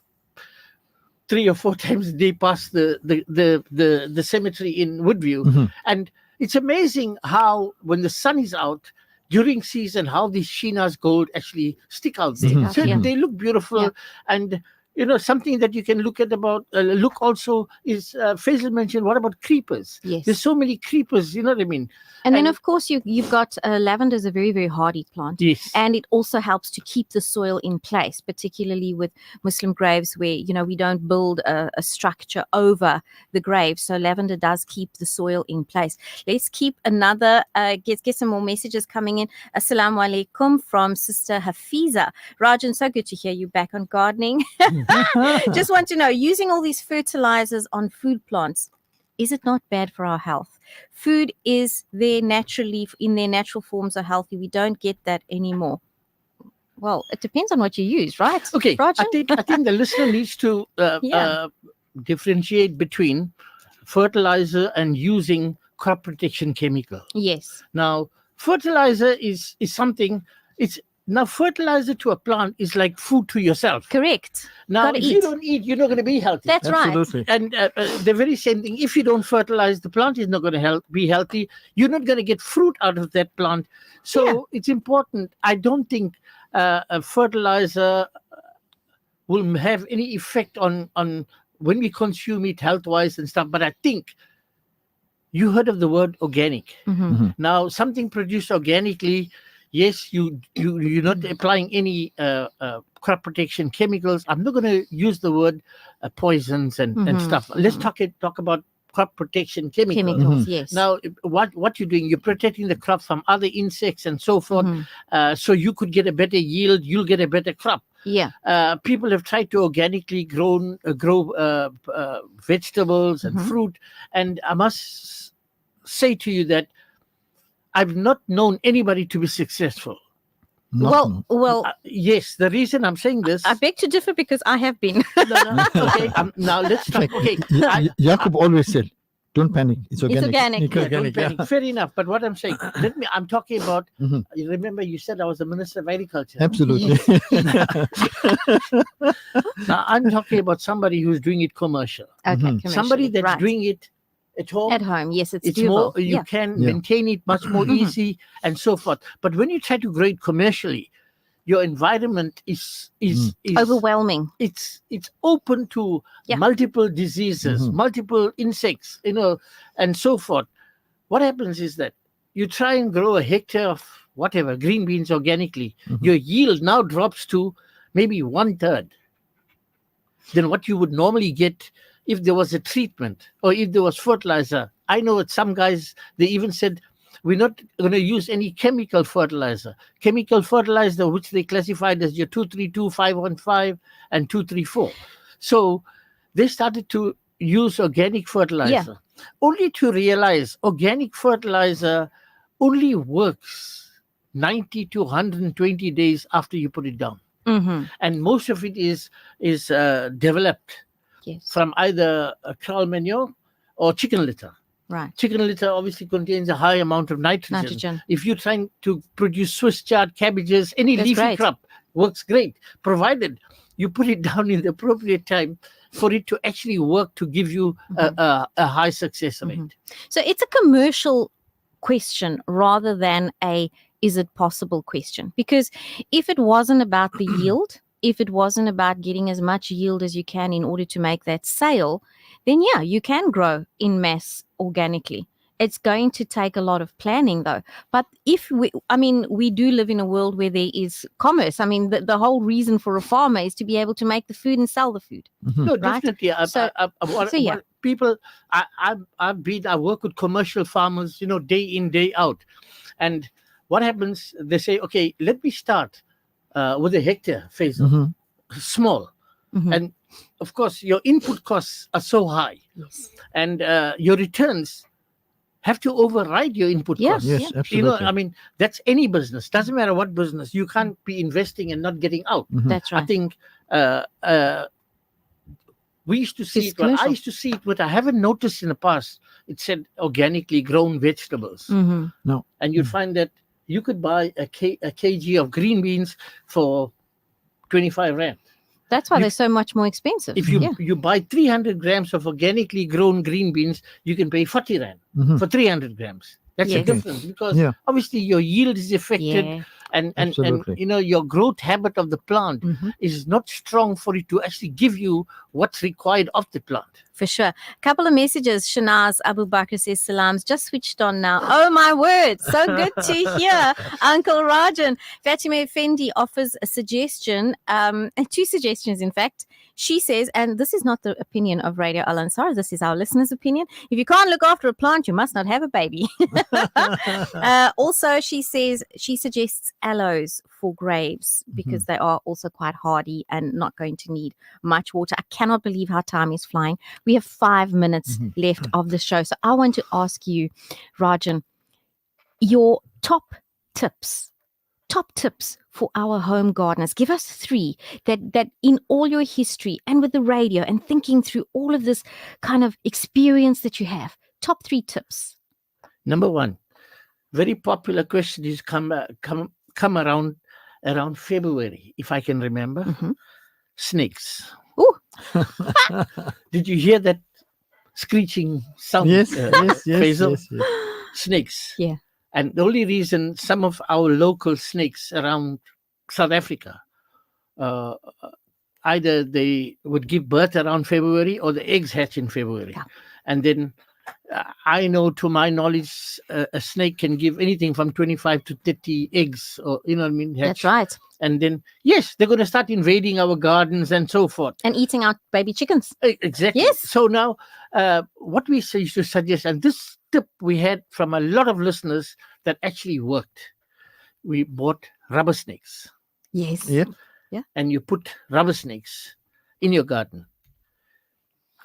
3 or 4 times a day past the cemetery in Woodview. And it's amazing how when the sun is out, during season, how these Sheena's gold actually stick out there. So they look beautiful. And you know, something that you can look at about look also is Faisal mentioned, what about creepers? Yes. There's so many creepers, you know what I mean? And then, of course, you've got lavender is a very, very hardy plant. Yes. And it also helps to keep the soil in place, particularly with Muslim graves where, you know, we don't build a structure over the grave. So lavender does keep the soil in place. Let's keep another, get some more messages coming in. Assalamu alaikum from Sister Hafiza. Rajan, so good to hear you back on gardening. Just want to know, using all these fertilizers on food plants, is it not bad for our health? Food is there naturally, in their natural forms are healthy. We don't get that anymore. Well, it depends on what you use, right? Okay, Rajan? I think the listener needs to differentiate between fertilizer and using crop protection chemical. Yes. Now, fertilizer is something. It's now fertilizer to a plant is like food to yourself. Correct. Now, Gotta if eat. you don't eat, you're not going to be healthy. That's right. Absolutely. And the very same thing, if you don't fertilize, the plant is not going to be healthy. You're not going to get fruit out of that plant. So it's important. I don't think a fertilizer will have any effect on when we consume it health-wise and stuff. But I think you heard of the word organic. Now, something produced organically, yes, you're not applying any crop protection chemicals. I'm not going to use the word poisons and stuff. Let's talk about crop protection chemicals. Yes. Now, what you're doing, you're protecting the crop from other insects and so forth, so you could get a better yield. You'll get a better crop. Yeah. People have tried to organically grow vegetables and fruit, and I must say to you that I've not known anybody to be successful. Not- Well, Yes, the reason I'm saying this. I beg to differ because I have been. No, okay, now let's talk. Okay, Jacob always said, "Don't panic. It's organic." organic. It's Yeah, organic, don't panic. Fair enough. But what I'm saying, I'm talking about. You remember, you said I was the Minister of Agriculture. Absolutely. Now I'm talking about somebody who's doing it commercial. Okay. Somebody commercially, that's right. doing it at home. At home. Yes, it's It's doable. more. You can maintain it much more easy and so forth. But when you try to grow it commercially, your environment is Overwhelming. it's open to multiple diseases, multiple insects, and so forth. What happens is that you try and grow a hectare of whatever green beans organically, your yield now drops to maybe 1/3 than what you would normally get if there was a treatment or if there was fertilizer. I know that some guys, they even said, we're not going to use any chemical fertilizer. Chemical fertilizer, which they classified as your 232, 515, and 234. So they started to use organic fertilizer, only to realize organic fertilizer only works 90 to 120 days after you put it down. And most of it is developed from either cow manure or chicken litter. Right. Chicken litter obviously contains a high amount of nitrogen. If you're trying to produce Swiss chard, cabbages, any That's leafy great. crop, works great, provided you put it down in the appropriate time for it to actually work to give you a high success rate. So it's a commercial question rather than a is it possible question. Because if it wasn't about the yield, if it wasn't about getting as much yield as you can in order to make that sale, then you can grow in mass organically. It's going to take a lot of planning though. But we do live in a world where there is commerce. I mean, the whole reason for a farmer is to be able to make the food and sell the food. No, Right? definitely. People, I work with commercial farmers, day in, day out. And what happens, they say, okay, let me start with a hectare phase, small. And of course, your input costs are so high. Yes. And your returns have to override your input costs. Yes, absolutely. That's any business. Doesn't matter what business. You can't be investing and not getting out. That's right. I think we used to see It's it. Well, I commercial. used to see it, but I haven't noticed in the past. It said organically grown vegetables. No. And you'd find that you could buy a kg of green beans for 25 rand. That's why they're so much more expensive. If you buy 300 grams of organically grown green beans, you can pay 40 rand for 300 grams. That's the Yes. difference, because Yeah. obviously your yield is affected, Yeah. and Absolutely. your growth habit of the plant is not strong for it to actually give you what's required of the plant. For sure. Couple of messages. Shanaz Abu Bakr says salams. Just switched on now. Oh my word. So good to hear. Uncle Rajan. Fatima Effendi offers a suggestion, and two suggestions in fact. She says, and this is not the opinion of Radio Al Ansar, this is our listeners' opinion. If you can't look after a plant, you must not have a baby. Also, she suggests aloes for grapes because they are also quite hardy and not going to need much water. I cannot believe how time is flying. We have 5 minutes left of the show. So I want to ask you, Rajan, your top tips for our home gardeners. Give us 3 that in all your history and with the radio and thinking through all of this kind of experience that you have. Top 3 tips. Number 1, very popular question is come around February, if I can remember. Mhm. Snakes. Ooh. Did you hear that screeching sound? Yes, yes, yes, Faisal? yes, yes. Snakes. Yeah. And the only reason some of our local snakes around South Africa, uh, either they would give birth around February or the eggs hatch in February. Yeah. And then I know, to my knowledge, a snake can give anything from 25 to 30 eggs, or, you know what I mean? Hatch. That's right. And then, yes, they're going to start invading our gardens and so forth. And eating out baby chickens. Exactly. Yes. So now, what we used to suggest, and this tip we had from a lot of listeners that actually worked. We bought rubber snakes. Yes. Yep. And you put rubber snakes in your garden.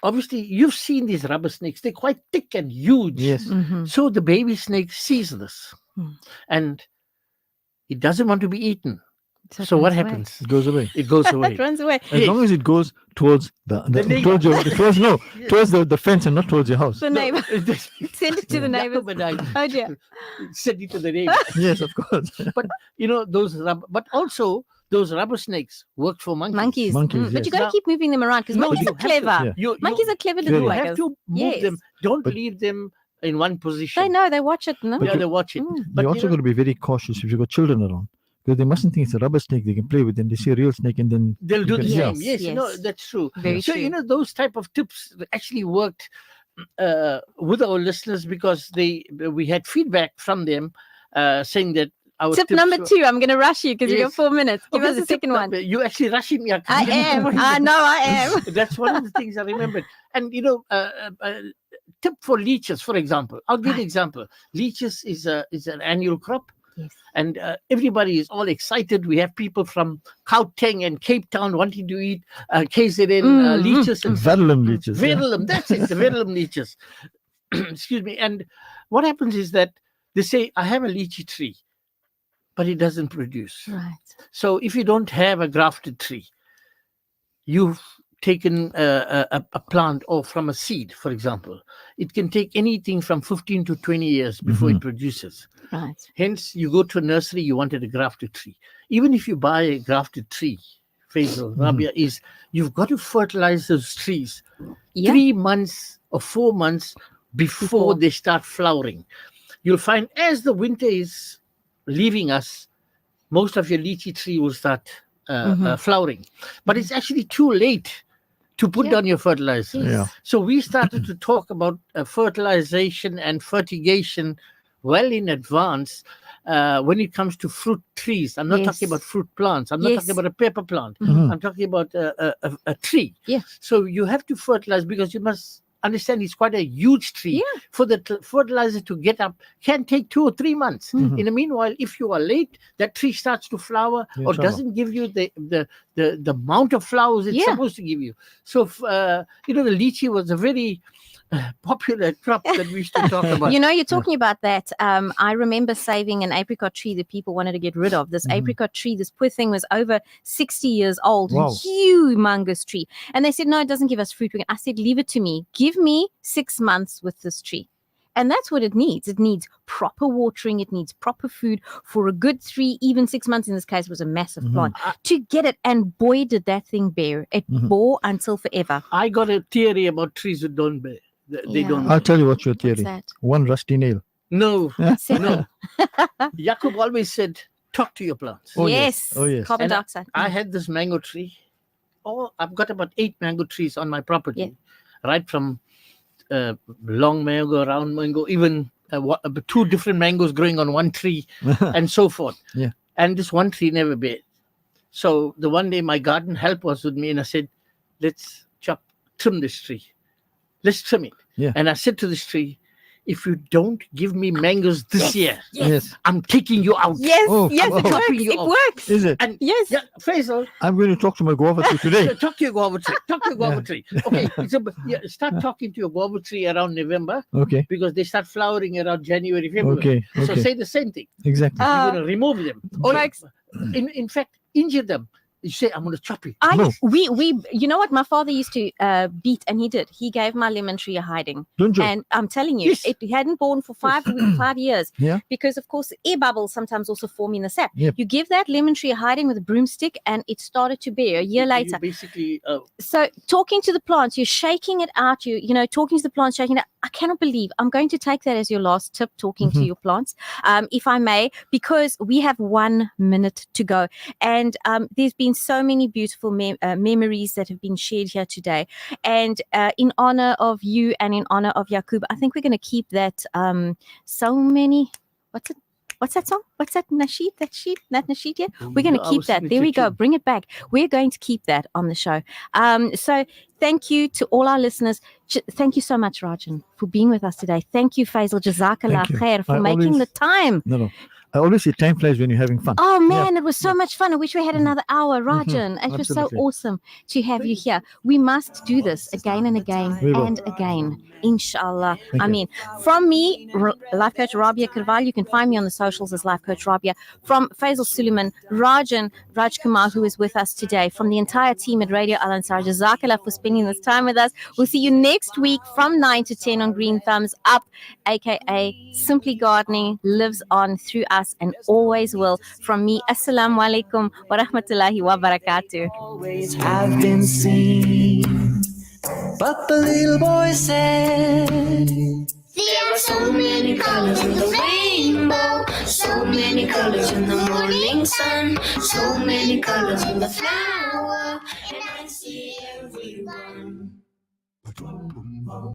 Obviously, you've seen these rubber snakes. They're quite thick and huge. Yes. Mhm. So the baby snake sees this Hmm. and it doesn't want to be eaten. So it So what runs away. happens? It goes away. It goes away. It runs away. As Yes. long as it goes towards The neighbor. towards the fence and not towards your house. The neighbor. Send it to the neighbors. Jacob and I Oh dear. send it to the neighbor. Yes, of course. You know, but also those rubber snakes work for monkeys. Monkeys. Monkeys, But you yes. got to Now- keep moving them around because No, monkeys you are have to. clever. Yeah. Monkeys are clever little You Very. have buggers. to move Yes. them. Don't But- leave them in one position. They know, they watch it. No? Yeah, they watch it. Mm. But you you also know, got to be very cautious if you've got children around, because they mustn't think it's a rubber snake they can play with. And they see a real snake, and then they'll do the Yes, same. Yes, you know, yes. that's true. Very So, true. you know, those type of tips actually worked with our listeners, because we had feedback from them saying that our Tip tips number were- 2. I'm going to rush you because you got Yes. 4 minutes. Give Okay, us the a tip second one. number- You actually rushing me. I am. I know I am. That's one of the things I remembered. And, you know, tip for leeches, for example. I'll give an Right. example. Leeches is an annual crop. Yes. And everybody is all excited. We have people from Gauteng and Cape Town wanting to eat KZN Mm, leeches and Verulam leeches. yeah. verulam. That's it, the verulam leeches. Excuse me. And what happens is that they say, I have a lychee tree, but it doesn't produce. Right. So if you don't have a grafted tree, you've taken a plant or from a seed, for example. It can take anything from 15 to 20 years before it produces. Right. Hence, you go to a nursery, you wanted a grafted tree. Even if you buy a grafted tree, Faisal, Rabia, is you've got to fertilize those trees Yeah. 3 months or 4 months before Before. they start flowering. You'll find as the winter is leaving us, most of your lychee tree will start flowering. But it's actually too late to put Yeah. down your fertilizer. Yes. Yeah. So we started to talk about fertilization and fertigation well in advance when it comes to fruit trees. I'm not talking Yes. about fruit plants. I'm not Yes. talking about a pepper plant. Mhm. I'm talking about a tree. Yeah. So you have to fertilize, because you must understand it's quite a huge tree. Yeah. For the fertilizer to get up can take 2 or 3 months. Mm-hmm. In the meanwhile, if you are late, that tree starts to flower Yeah, or inshallah. doesn't give you the amount of flowers it's Yeah. supposed to give you. So you know, the lychee was a very popular crop that we used to talk about. You know, you're talking about that. I remember saving an apricot tree that people wanted to get rid of. This apricot tree, this poor thing was over 60 years old, Wow. humongous tree. And they said, no, it doesn't give us fruit. I said, leave it to me. Give me 6 months with this tree. And that's what it needs. It needs proper watering. It needs proper food for a good 3, even 6 months. In this case, was a massive plant to get it. And boy, did that thing bear. It bore until forever. I got a theory about trees that don't bear. They Yeah. don't. I'll tell you what's your What's theory. that? One rusty nail. No, Seven. Jacob always said, talk to your plants. Oh, yes. yes. Oh, yes. Carbon And dioxide. I had this mango tree. Oh, I've got about 8 mango trees on my property, right from long mango, round mango, even 2 different mangoes growing on one tree, and so forth. Yeah. And this one tree never bared. So the one day my garden help was with me, and I said, let's trim this tree. Let's trim it. Yeah. And I said to this tree, if you don't give me mangoes this year, Yes. I'm taking you out. Yes, Oh, yes, it oh. works. You It off. works. Is it? And Yes. yeah, Faisal, I'm going to talk to my guava tree today. talk to your guava tree. Talk to your guava tree. Okay, so start talking to your guava tree around November, Okay. because they start flowering around January, February. Okay. So Okay. say the same thing. Exactly. You're going to remove them. Or Folks. in fact, injure them. You say, I'm going to chop it. No. We, you know what? My father used to beat, and he did. He gave my lemon tree a hiding. Don't joke. And I'm telling you, Yes. it hadn't born for 5 years. Yeah. Because, of course, air bubbles sometimes also form in the sap. Yep. You give that lemon tree a hiding with a broomstick, and it started to bear a year You later. basically, So talking to the plants, you're shaking it out. You know, talking to the plants, shaking it out. I cannot believe I'm going to take that as your last tip, talking to your plants, if I may, because we have 1 minute to go. And there's been so many beautiful memories that have been shared here today. And in honor of you and in honor of Yaqub, I think we're going to keep that so many, what's that song? What's that nasheed? That nasheed yet? We're going to I keep was that. listening There to we go. tune. Bring it back. We're going to keep that on the show. So thank you to all our listeners. Thank you so much, Rajan, for being with us today. Thank you, Faisal. Jazakallah Thank you. khair for I making the always- time. No. I always say time flies when you're having fun. Oh man, it was so much fun. I wish we had another hour, Rajan. It was so Absolutely. awesome to have you here. We must do this again and again We will. and again. Inshallah. Thank I you. mean, from me, Life Coach Rabia Karval, you can find me on the socials as Life Coach Rabia. From Faisal Suleiman, Rajan Raj Kumar, who is with us today, from the entire team at Radio Al Ansar, Jazakallah for spending this time with us. We'll see you next week from 9 to 10 on Green Thumbs Up, aka Simply Gardening lives on through us and always will. From me, Assalamu alaikum wa rahmatullahi wa barakatuh. Always have been seen. But the little boy said, There are so many colors in the rainbow, so many colors in the morning sun, so many colors in the flower, and I see everyone.